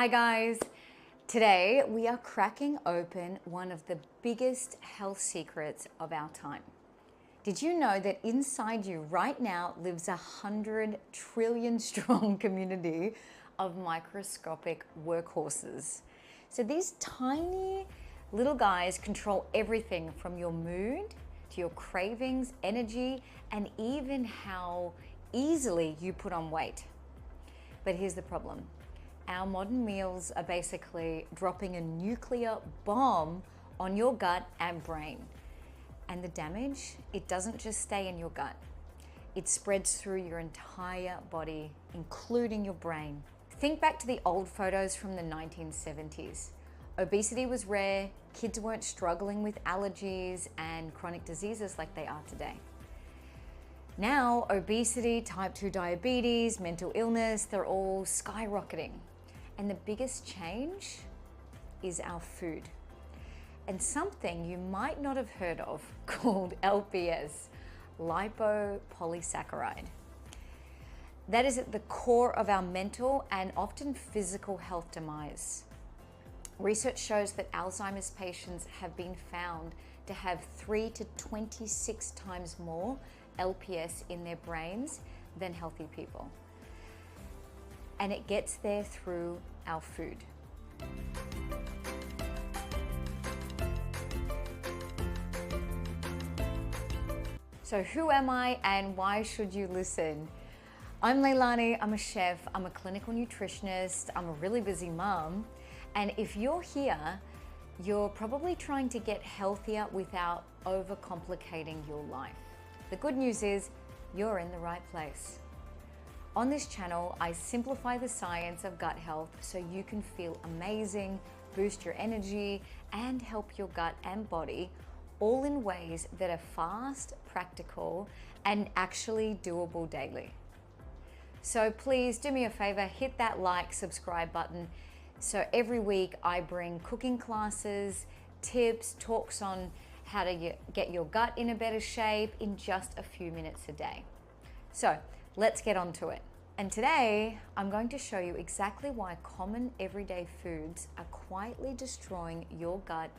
Hi guys! Today we are cracking open one of the biggest health secrets of our time. Did you know that inside you right now lives 100 trillion strong community of microscopic workhorses? So these tiny little guys control everything from your mood to your cravings, energy, and even how easily you put on weight. But here's the problem. Our modern meals are basically dropping a nuclear bomb on your gut and brain. And the damage, it doesn't just stay in your gut. It spreads through your entire body, including your brain. Think back to the old photos from the 1970s. Obesity was rare, kids weren't struggling with allergies and chronic diseases like they are today. Now, obesity, type 2 diabetes, mental illness, they're all skyrocketing. And the biggest change is our food. And something you might not have heard of called LPS, lipopolysaccharide. That is at the core of our mental and often physical health demise. Research shows that Alzheimer's patients have been found to have 3 to 26 times more LPS in their brains than healthy people. And it gets there through our food. So who am I and why should you listen? I'm Leilani, I'm a chef, I'm a clinical nutritionist, I'm a really busy mom. And if you're here, you're probably trying to get healthier without overcomplicating your life. The good news is you're in the right place. On this channel, I simplify the science of gut health so you can feel amazing, boost your energy, and help your gut and body, all in ways that are fast, practical, and actually doable daily. So please do me a favor, hit that like, subscribe button. So every week I bring cooking classes, tips, talks on how to get your gut in a better shape in just a few minutes a day. So let's get on to it. And today I'm going to show you exactly why common everyday foods are quietly destroying your gut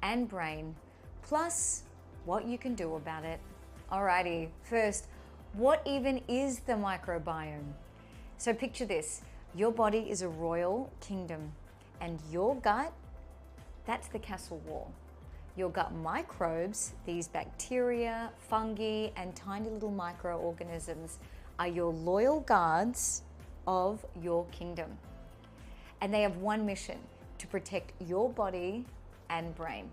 and brain, plus what you can do about it. Alrighty, first, what even is the microbiome? So picture this, your body is a royal kingdom and your gut, that's the castle wall. Your gut microbes, these bacteria, fungi, and tiny little microorganisms are your loyal guards of your kingdom. And they have one mission, to protect your body and brain.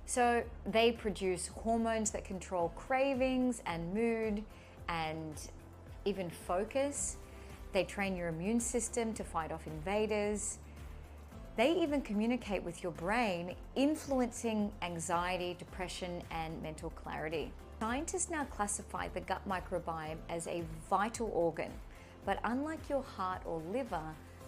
So they produce hormones that control cravings and mood and even focus. They train your immune system to fight off invaders. They even communicate with your brain, influencing anxiety, depression, and mental clarity. Scientists now classify the gut microbiome as a vital organ, but unlike your heart or liver,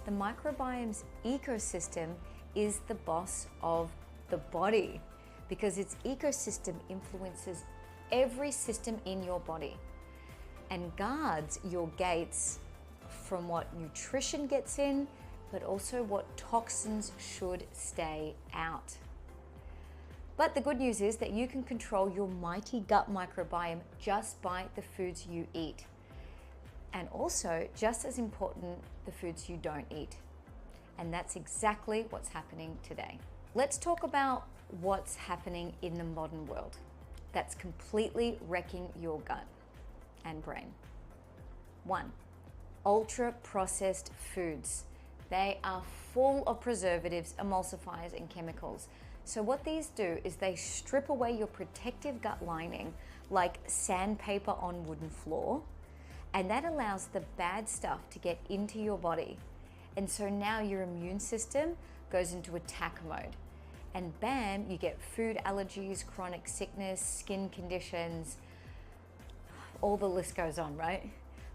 the microbiome's ecosystem is the boss of the body because its ecosystem influences every system in your body and guards your gates from what nutrition gets in, but also what toxins should stay out. But the good news is that you can control your mighty gut microbiome just by the foods you eat. And also, just as important, the foods you don't eat. And that's exactly what's happening today. Let's talk about what's happening in the modern world that's completely wrecking your gut and brain. 1, ultra-processed foods. They are full of preservatives, emulsifiers, and chemicals. So what these do is they strip away your protective gut lining like sandpaper on wooden floor, and that allows the bad stuff to get into your body. And so now your immune system goes into attack mode. And bam, you get food allergies, chronic sickness, skin conditions, all the list goes on, right?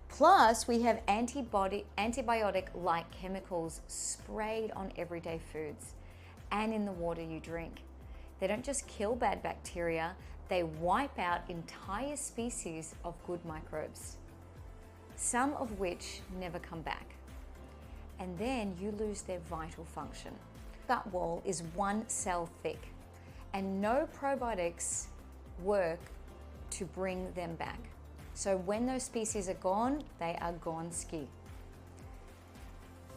Plus, we have antibiotic-like chemicals sprayed on everyday foods and in the water you drink. They don't just kill bad bacteria, they wipe out entire species of good microbes, some of which never come back. and then you lose their vital function. Gut wall is 1 cell thick, and no probiotics work to bring them back. So when those species are gone, they are gone ski.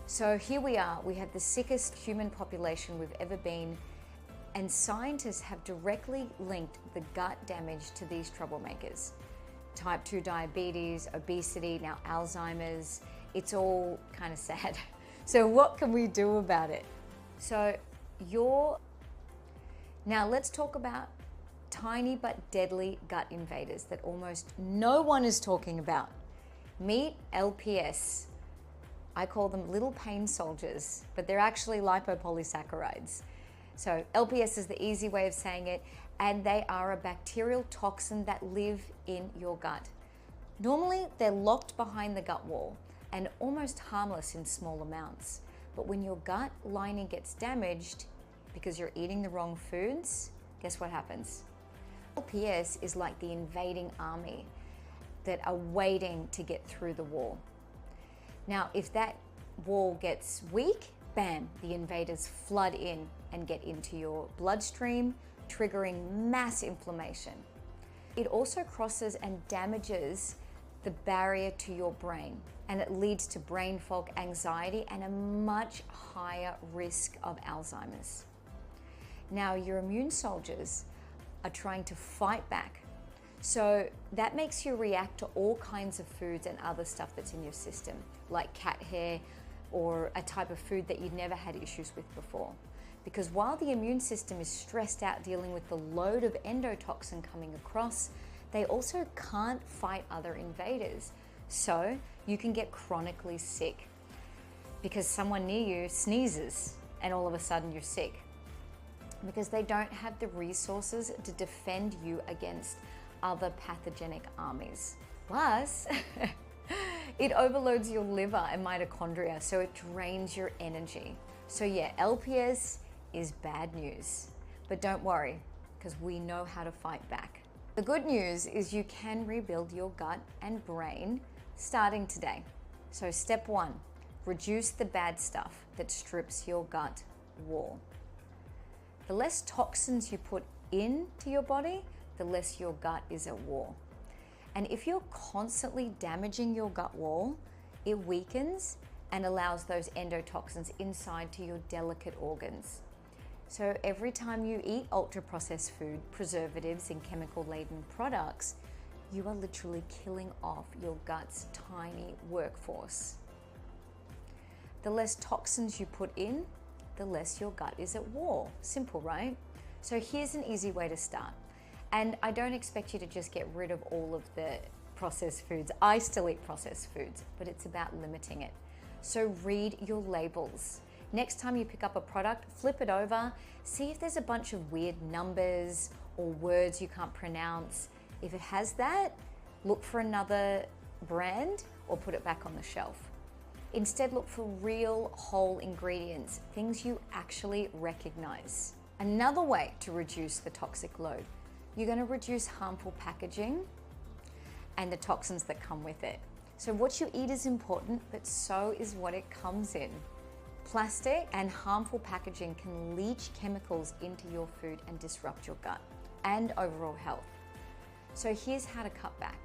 So here we are, we have the sickest human population we've ever been, and scientists have directly linked the gut damage to these troublemakers. Type 2 diabetes, obesity, now Alzheimer's, it's all kind of sad. So what can we do about it? Now let's talk about tiny but deadly gut invaders that almost no one is talking about. Meet LPS. I call them little pain soldiers, but they're actually lipopolysaccharides. So LPS is the easy way of saying it, and they are a bacterial toxin that live in your gut. Normally, they're locked behind the gut wall and almost harmless in small amounts. But when your gut lining gets damaged because you're eating the wrong foods, guess what happens? LPS is like the invading army that are waiting to get through the wall. Now, if that wall gets weak, bam, the invaders flood in and get into your bloodstream, triggering mass inflammation. It also crosses and damages the barrier to your brain, and it leads to brain fog, anxiety, and a much higher risk of Alzheimer's. Now, your immune soldiers are trying to fight back. So that makes you react to all kinds of foods and other stuff that's in your system, like cat hair or a type of food that you'd never had issues with before. Because while the immune system is stressed out dealing with the load of endotoxin coming across, they also can't fight other invaders. So you can get chronically sick because someone near you sneezes and all of a sudden you're sick, because they don't have the resources to defend you against other pathogenic armies. Plus, it overloads your liver and mitochondria, so it drains your energy. So yeah, LPS is bad news, but don't worry, because we know how to fight back. The good news is you can rebuild your gut and brain starting today. So step 1, reduce the bad stuff that strips your gut wall. The less toxins you put into your body, the less your gut is at war. And if you're constantly damaging your gut wall, it weakens and allows those endotoxins inside to your delicate organs. So every time you eat ultra-processed food, preservatives, and chemical-laden products, you are literally killing off your gut's tiny workforce. The less toxins you put in, the less your gut is at war. Simple, right? So here's an easy way to start. And I don't expect you to just get rid of all of the processed foods. I still eat processed foods, but it's about limiting it. So read your labels. Next time you pick up a product, flip it over, see if there's a bunch of weird numbers or words you can't pronounce. If it has that, look for another brand or put it back on the shelf. Instead, look for real whole ingredients, things you actually recognize. Another way to reduce the toxic load, you're going to reduce harmful packaging and the toxins that come with it. So what you eat is important, but so is what it comes in. Plastic and harmful packaging can leach chemicals into your food and disrupt your gut and overall health. So here's how to cut back.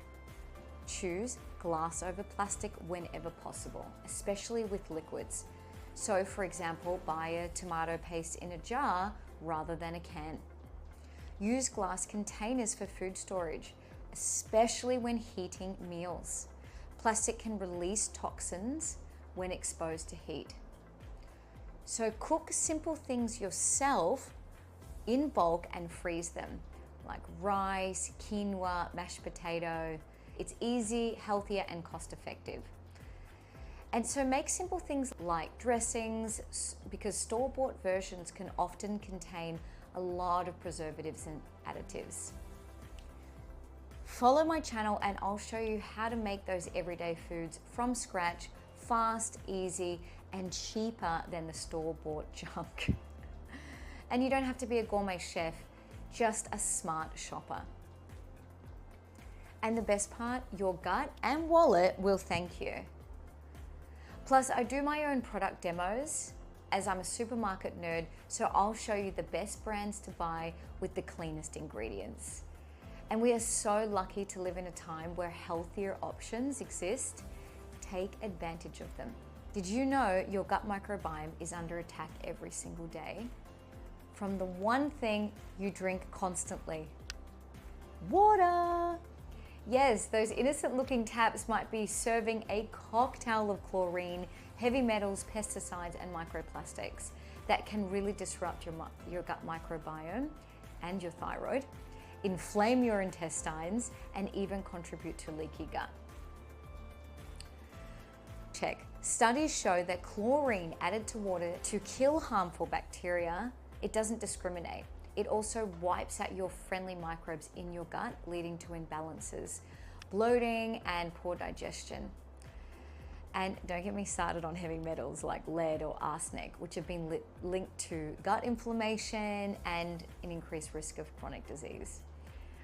Choose glass over plastic whenever possible, especially with liquids. So for example, buy a tomato paste in a jar rather than a can. Use glass containers for food storage, especially when heating meals. Plastic can release toxins when exposed to heat. So cook simple things yourself in bulk and freeze them, like rice, quinoa, mashed potato. It's easy, healthier, and cost-effective. And so make simple things like dressings, because store-bought versions can often contain a lot of preservatives and additives. Follow my channel and I'll show you how to make those everyday foods from scratch, fast, easy, and cheaper than the store-bought junk. And you don't have to be a gourmet chef, just a smart shopper. And the best part, your gut and wallet will thank you. Plus, I do my own product demos as I'm a supermarket nerd, so I'll show you the best brands to buy with the cleanest ingredients. And we are so lucky to live in a time where healthier options exist. Take advantage of them. Did you know your gut microbiome is under attack every single day from the one thing you drink constantly? Water! Yes, those innocent looking taps might be serving a cocktail of chlorine, heavy metals, pesticides, and microplastics that can really disrupt your gut microbiome and your thyroid, inflame your intestines, and even contribute to leaky gut. Check. Studies show that chlorine added to water to kill harmful bacteria, it doesn't discriminate. It also wipes out your friendly microbes in your gut, leading to imbalances, bloating, and poor digestion. And don't get me started on heavy metals like lead or arsenic, which have been linked to gut inflammation and an increased risk of chronic disease.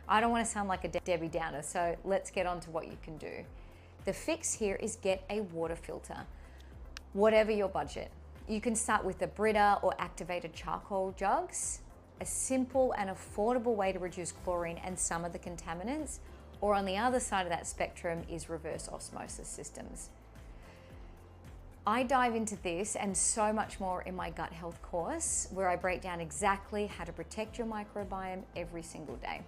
I don't want to sound like a Debbie Downer, so let's get on to what you can do. The fix here is get a water filter, whatever your budget. You can start with the Brita or activated charcoal jugs, a simple and affordable way to reduce chlorine and some of the contaminants, or on the other side of that spectrum is reverse osmosis systems. I dive into this and so much more in my gut health course, where I break down exactly how to protect your microbiome every single day.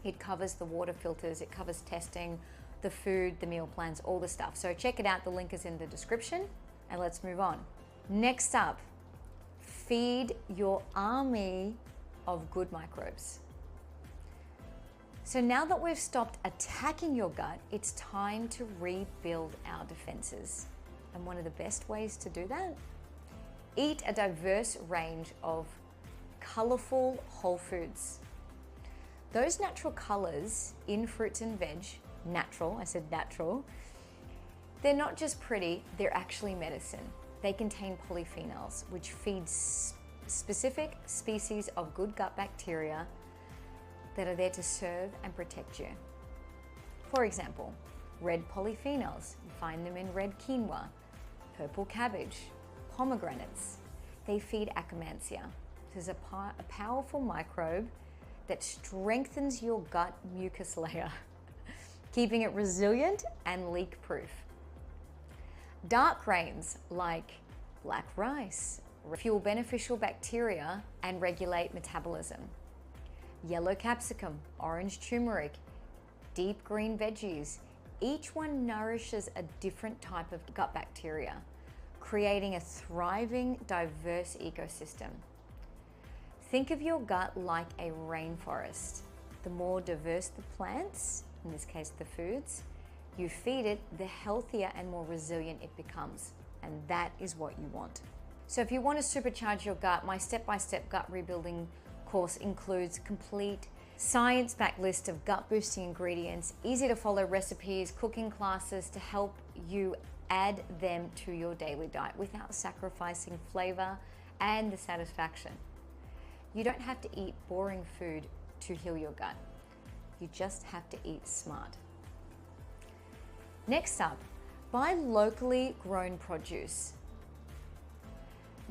It covers the water filters, it covers testing, the food, the meal plans, all the stuff. So check it out, the link is in the description, and let's move on. Next up, feed your army of good microbes. So now that we've stopped attacking your gut, it's time to rebuild our defenses. And one of the best ways to do that? Eat a diverse range of colorful whole foods. Those natural colors in fruits and veg, natural, I said natural, they're not just pretty, they're actually medicine. They contain polyphenols, which feed specific species of good gut bacteria that are there to serve and protect you. For example, red polyphenols, you find them in red quinoa, purple cabbage, pomegranates. They feed Akkermansia. This is a powerful microbe that strengthens your gut mucus layer, keeping it resilient and leak-proof. Dark grains like black rice fuel beneficial bacteria and regulate metabolism. Yellow capsicum, orange turmeric, deep green veggies, each one nourishes a different type of gut bacteria, creating a thriving, diverse ecosystem. Think of your gut like a rainforest. The more diverse the plants, in this case the foods, you feed it, the healthier and more resilient it becomes. And that is what you want. So if you want to supercharge your gut, my step-by-step gut rebuilding course includes complete science-backed list of gut-boosting ingredients, easy to follow recipes, cooking classes to help you add them to your daily diet without sacrificing flavor and the satisfaction. You don't have to eat boring food to heal your gut. You just have to eat smart. Next up, buy locally grown produce.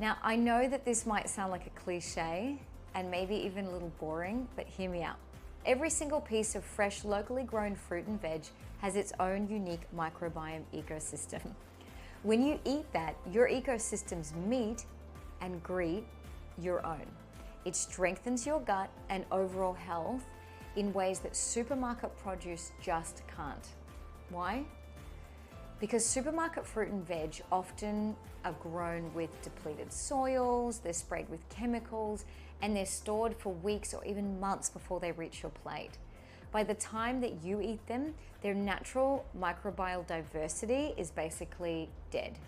Now, I know that this might sound like a cliche and maybe even a little boring, but hear me out. Every single piece of fresh, locally grown fruit and veg has its own unique microbiome ecosystem. When you eat that, your ecosystems meet and greet your own. It strengthens your gut and overall health in ways that supermarket produce just can't. Why? Because supermarket fruit and veg often are grown with depleted soils, they're sprayed with chemicals, and they're stored for weeks or even months before they reach your plate. By the time that you eat them, their natural microbial diversity is basically dead.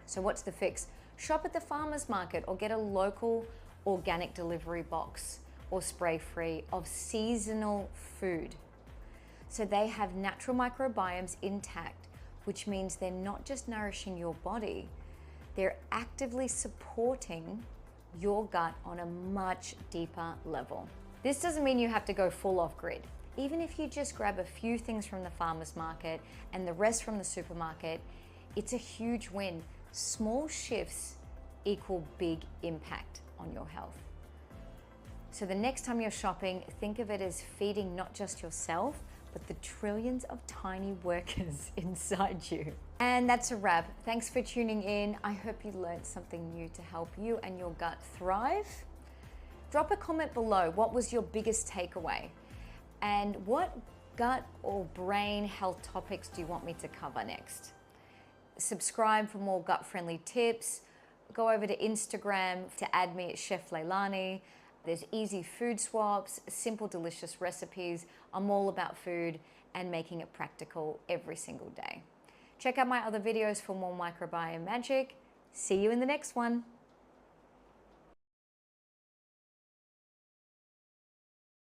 So what's the fix? Shop at the farmer's market or get a local organic delivery box or spray-free of seasonal food. So they have natural microbiomes intact, which means they're not just nourishing your body, they're actively supporting your gut on a much deeper level. This doesn't mean you have to go full off grid. Even if you just grab a few things from the farmer's market and the rest from the supermarket, it's a huge win. Small shifts equal big impact on your health. So the next time you're shopping, think of it as feeding not just yourself, but the trillions of tiny workers inside you. And that's a wrap. Thanks for tuning in. I hope you learned something new to help you and your gut thrive. Drop a comment below. What was your biggest takeaway? And what gut or brain health topics do you want me to cover next? Subscribe for more gut-friendly tips. Go over to Instagram to add me at Chef Leilani. There's easy food swaps, simple, delicious recipes. I'm all about food and making it practical every single day. Check out my other videos for more microbiome magic. See you in the next one.